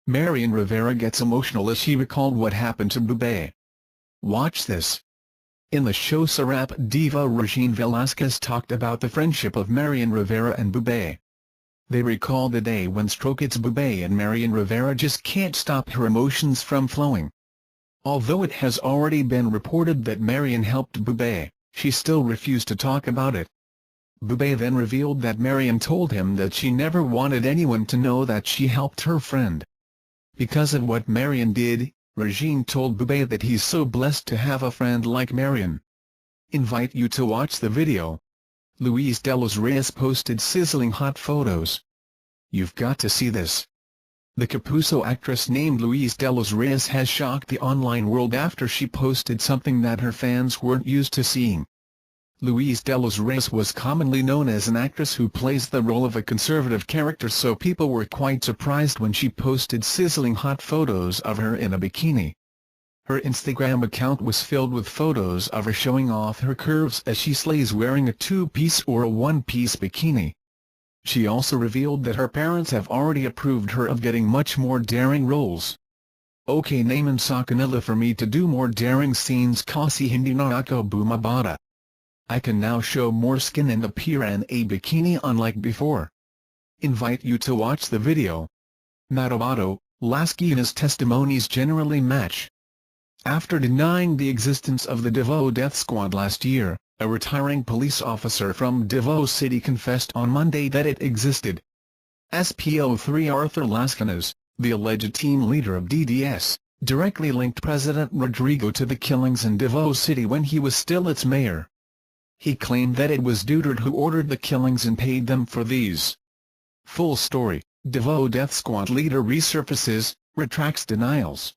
Marian Rivera gets emotional as she recalled what happened to Boobay. Watch this. In the show, Sarap diva Regine Velasquez talked about the friendship of Marian Rivera and Boobay. They recall the day when It's Boobay and Marian Rivera just can't stop her emotions from flowing. Although it has already been reported that Marian helped Boobay, she still refused to talk about it. Boobay then revealed that Marian told him that she never wanted anyone to know that she helped her friend. Because of what Marian did, Regine told Boobay that he's so blessed to have a friend like Marian. Invite you to watch the video. Luis de los Reyes posted sizzling hot photos. You've got to see this. The Capuso actress named Luis de los Reyes has shocked the online world after she posted something that her fans weren't used to seeing. Luis de los Reyes was commonly known as an actress who plays the role of a conservative character, so people were quite surprised when she posted sizzling hot photos of her in a bikini. Her Instagram account was filled with photos of her showing off her curves as she slays wearing a two-piece or a one-piece bikini. She also revealed that her parents have already approved her of getting much more daring roles. Okay, naman sa kanila for me to do more daring scenes kasi hindi na ako bumabata. I can now show more skin and appear in a bikini unlike before. Invite you to watch the video. Matabato, Las Guianas testimonies generally match. After denying the existence of the Davao death squad last year, a retiring police officer from Davao City confessed on Monday that it existed. SPO3 Arthur Lascanas, the alleged team leader of DDS, directly linked President Rodrigo to the killings in Davao City when he was still its mayor. He claimed that it was Duterte who ordered the killings and paid them for these. Full story: Davao death squad leader resurfaces, retracts denials.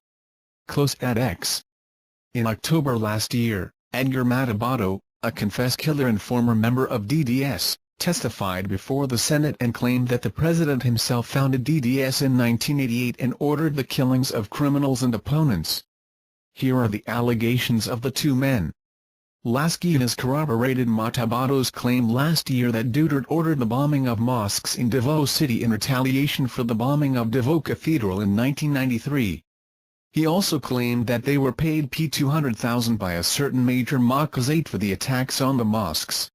Close at X. In October last year, Edgar Matabato, a confessed killer and former member of DDS, testified before the Senate and claimed that the president himself founded DDS in 1988 and ordered the killings of criminals and opponents. Here are the allegations of the two men. Las Guianas corroborated Matabato's claim last year that Duterte ordered the bombing of mosques in Davao City in retaliation for the bombing of Davao Cathedral in 1993. He also claimed that they were paid P200,000 by a certain Major Makazate for the attacks on the mosques.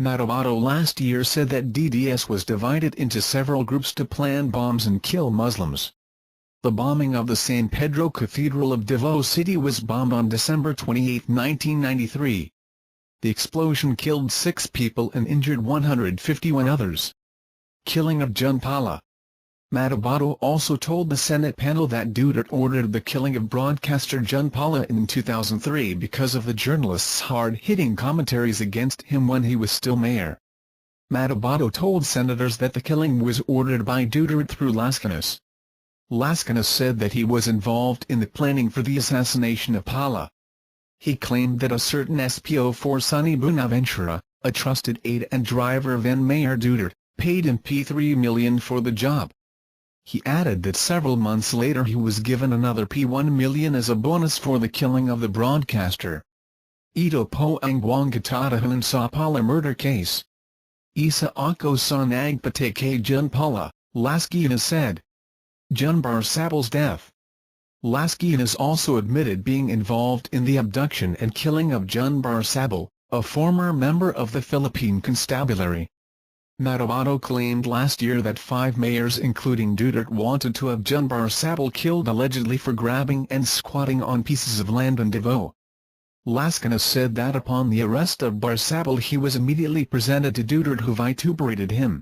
Matabato last year said that DDS was divided into several groups to plan bombs and kill Muslims. The bombing of the San Pedro Cathedral of Davao City was bombed on December 28, 1993. The explosion killed 6 people and injured 151 others. Killing of John Pala. Matabato also told the Senate panel that Duterte ordered the killing of broadcaster John Pala in 2003 because of the journalist's hard-hitting commentaries against him when he was still mayor. Matabato told senators that the killing was ordered by Duterte through Lascanas. Lascanas said that he was involved in the planning for the assassination of Pala. He claimed that a certain SPO4 Sonny Buenaventura, a trusted aide and driver of then-Mayor Duterte, paid him P3 million for the job. He added that several months later he was given another P1 million as a bonus for the killing of the broadcaster. Ito po ang buong katatahan sa Pala murder case. Isa ako sa nagpatay kay John Pala, Las Guianas said. John Barsabel's death. Las Guianas also admitted being involved in the abduction and killing of John Barsabel, a former member of the Philippine Constabulary. Matabato claimed last year that 5 mayors including Duterte wanted to have John Barsabel killed allegedly for grabbing and squatting on pieces of land in Davao. Lascanas said that upon the arrest of Barsabel he was immediately presented to Duterte who vituperated him.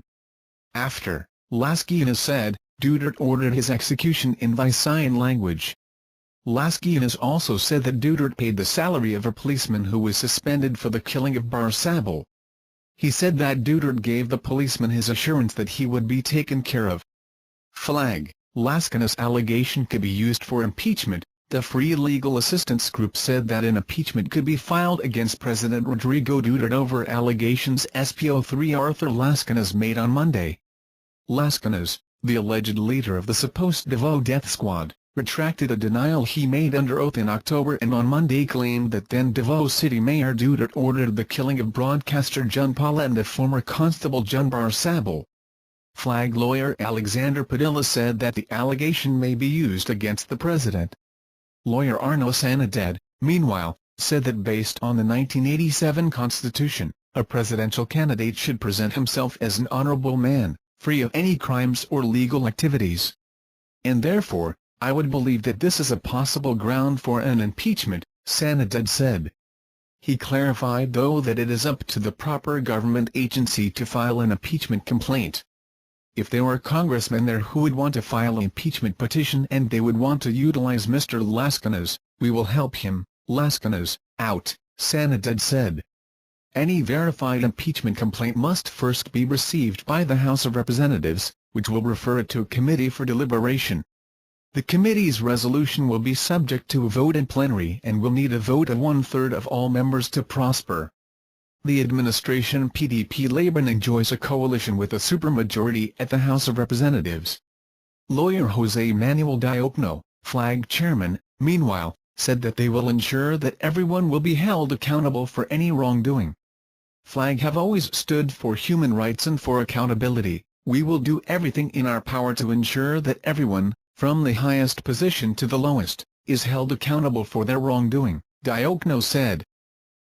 After, Las Guianas said, Duterte ordered his execution in Visayan language. Las Guianas also said that Duterte paid the salary of a policeman who was suspended for the killing of Barsabel. He said that Duterte gave the policeman his assurance that he would be taken care of. Flag: Lascanas' allegation could be used for impeachment. The Free Legal Assistance Group said that an impeachment could be filed against President Rodrigo Duterte over allegations SPO3 Arthur Lascanas made on Monday. Lascanas, the alleged leader of the supposed Davao death squad, retracted a denial he made under oath in October and on Monday claimed that then Davao City Mayor Duterte ordered the killing of broadcaster John Pala and the former constable John Barsabel. Flag lawyer Alexander Padilla said that the allegation may be used against the president. Lawyer Arno Sanaded, meanwhile, said that based on the 1987 Constitution, a presidential candidate should present himself as an honorable man, free of any crimes or legal activities. And therefore, I would believe that this is a possible ground for an impeachment, Sanaded said. He clarified though that it is up to the proper government agency to file an impeachment complaint. If there were congressmen there who would want to file an impeachment petition and they would want to utilize Mr. Laskanas, we will help him, Laskanas, out, Sanaded said. Any verified impeachment complaint must first be received by the House of Representatives, which will refer it to a committee for deliberation. The committee's resolution will be subject to a vote in plenary and will need a vote of 1/3 of all members to prosper. The administration PDP-Labour enjoys a coalition with a supermajority at the House of Representatives. Lawyer Jose Manuel Diokno, Flag chairman, meanwhile, said that they will ensure that everyone will be held accountable for any wrongdoing. Flag have always stood for human rights and for accountability. We will do everything in our power to ensure that everyone, from the highest position to the lowest, is held accountable for their wrongdoing, Diokno said.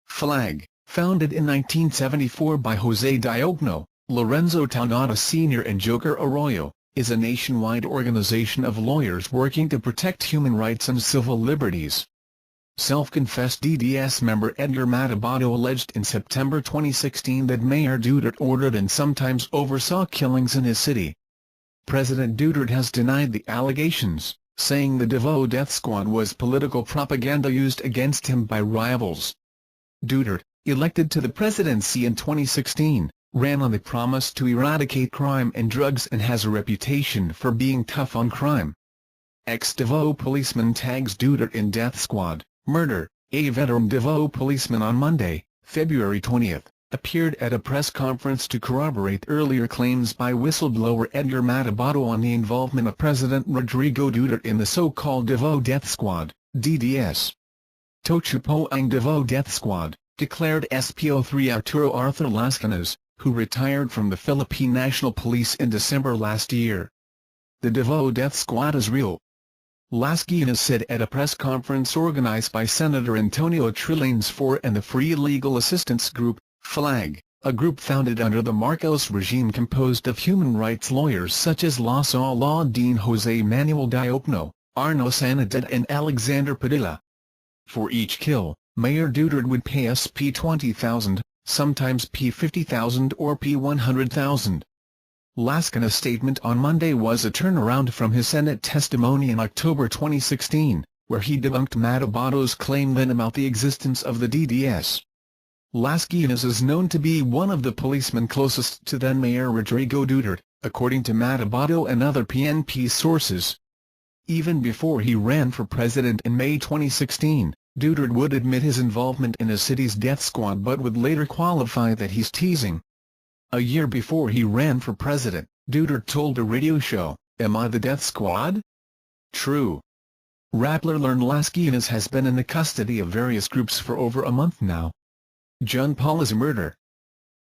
Flag, founded in 1974 by Jose Diokno, Lorenzo Taunada Sr. and Joker Arroyo, is a nationwide organization of lawyers working to protect human rights and civil liberties. Self-confessed DDS member Edgar Matabato alleged in September 2016 that Mayor Duterte ordered and sometimes oversaw killings in his city. President Duterte has denied the allegations, saying the Davao death squad was political propaganda used against him by rivals. Duterte, elected to the presidency in 2016, ran on the promise to eradicate crime and drugs and has a reputation for being tough on crime. Ex-Davao policeman tags Duterte in death squad murder. A veteran Davao policeman on Monday, February 20, appeared at a press conference to corroborate earlier claims by whistleblower Edgar Matabato on the involvement of President Rodrigo Duterte in the so-called Davao Death Squad, DDS. Tochupo ang Davao Death Squad, declared SPO3 Arturo Arthur Laskanas, who retired from the Philippine National Police in December last year. The Davao Death Squad is real, Laskanas said at a press conference organized by Senator Antonio Trillanes IV and the Free Legal Assistance Group, FLAG, a group founded under the Marcos regime composed of human rights lawyers such as Law Dean Jose Manuel Diokno, Arno Sanaded and Alexander Padilla. For each kill, Mayor Duterte would pay us P20,000, sometimes P50,000 or P100,000. Laskanas' statement on Monday was a turnaround from his Senate testimony in October 2016, where he debunked Matabato's claim then about the existence of the DDS. Laskanas is known to be one of the policemen closest to then-Mayor Rodrigo Duterte, according to Matabato and other PNP sources. Even before he ran for president in May 2016, Duterte would admit his involvement in a city's death squad but would later qualify that he's teasing. A year before he ran for president, Duterte told a radio show, "Am I the death squad?" True. Rappler learned Laskanas has been in the custody of various groups for over a month now. John Paula's murder.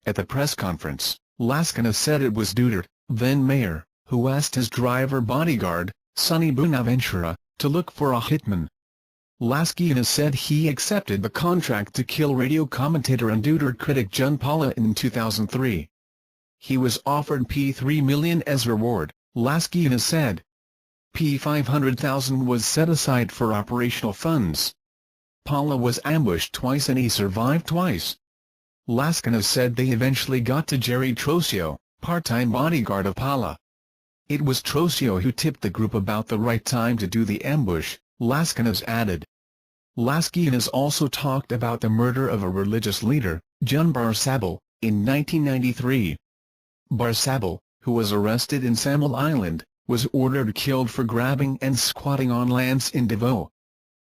At the press conference, Laskanas said it was Duterte, then mayor, who asked his driver bodyguard, Sonny Bonaventura, to look for a hitman. Laskanas said he accepted the contract to kill radio commentator and Duterte critic John Paula in 2003. He was offered P3 million as reward, Laskanas said. P500,000 was set aside for operational funds. Paula was ambushed twice and he survived twice. Laskanas said they eventually got to Jerry Trocio, part-time bodyguard of Paula. It was Trocio who tipped the group about the right time to do the ambush, Laskanas added. Laskanas also talked about the murder of a religious leader, John Barsabal, in 1993. Barsabal, who was arrested in Samal Island, was ordered killed for grabbing and squatting on lands in Davao.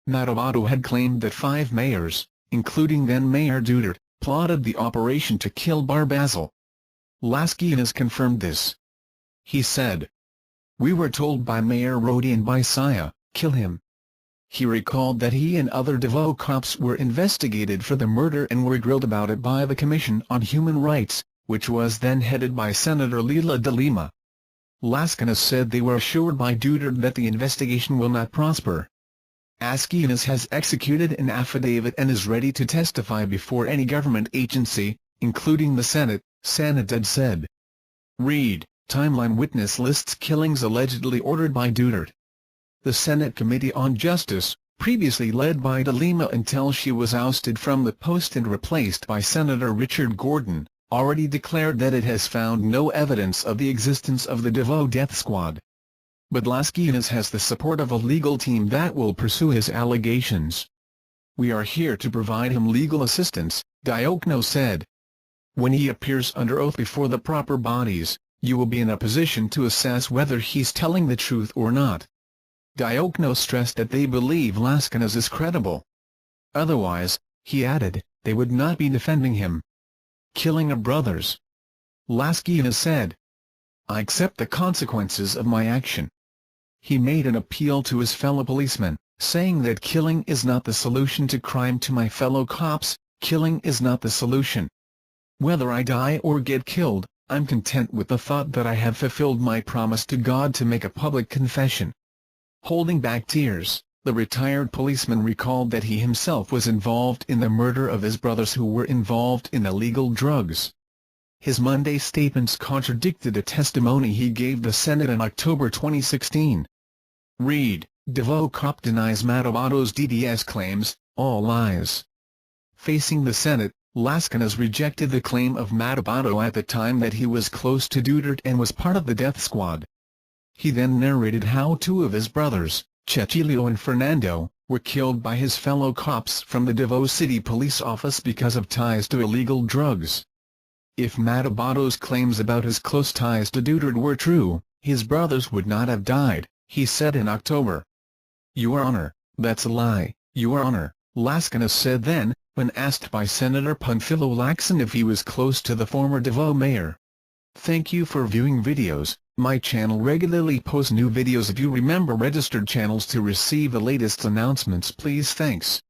Matabato had claimed that 5 mayors, including then-Mayor Duterte, plotted the operation to kill Barbasal. Laskanas confirmed this. He said, "We were told by Mayor Rodi and by Saya, kill him." He recalled that he and other Davao cops were investigated for the murder and were grilled about it by the Commission on Human Rights, which was then headed by Senator Leila de Lima. Laskinas said they were assured by Duterte that the investigation will not prosper. Laskinas has executed an affidavit and is ready to testify before any government agency, including the Senate, Sanidad said. Read, timeline witness lists killings allegedly ordered by Duterte. The Senate Committee on Justice, previously led by De Lima until she was ousted from the post and replaced by Senator Richard Gordon, already declared that it has found no evidence of the existence of the Davao death squad. But Laskinas has the support of a legal team that will pursue his allegations. We are here to provide him legal assistance, Diokno said. When he appears under oath before the proper bodies, you will be in a position to assess whether he's telling the truth or not. Diokno stressed that they believe Laskinas is credible. Otherwise, he added, they would not be defending him. Killing of brothers. Laskinas said. I accept the consequences of my action. He made an appeal to his fellow policemen, saying that killing is not the solution to crime. To my fellow cops, killing is not the solution. Whether I die or get killed, I'm content with the thought that I have fulfilled my promise to God to make a public confession. Holding back tears, the retired policeman recalled that he himself was involved in the murder of his brothers who were involved in illegal drugs. His Monday statements contradicted a testimony he gave the Senate in October 2016. Read, Davao cop denies Matabato's DDS claims, all lies. Facing the Senate, Laskinas rejected the claim of Matabato at the time that he was close to Duterte and was part of the death squad. He then narrated how two of his brothers, Cecilio and Fernando, were killed by his fellow cops from the Davao City Police Office because of ties to illegal drugs. If Matabato's claims about his close ties to Duterte were true, his brothers would not have died, he said in October. Your Honor, that's a lie, Your Honor, Laskinas said then, when asked by Senator Panfilo Lacson if he was close to the former Davao mayor. Thank you for viewing videos. My channel regularly posts new videos. If you remember registered channels to receive the latest announcements, please. Thanks.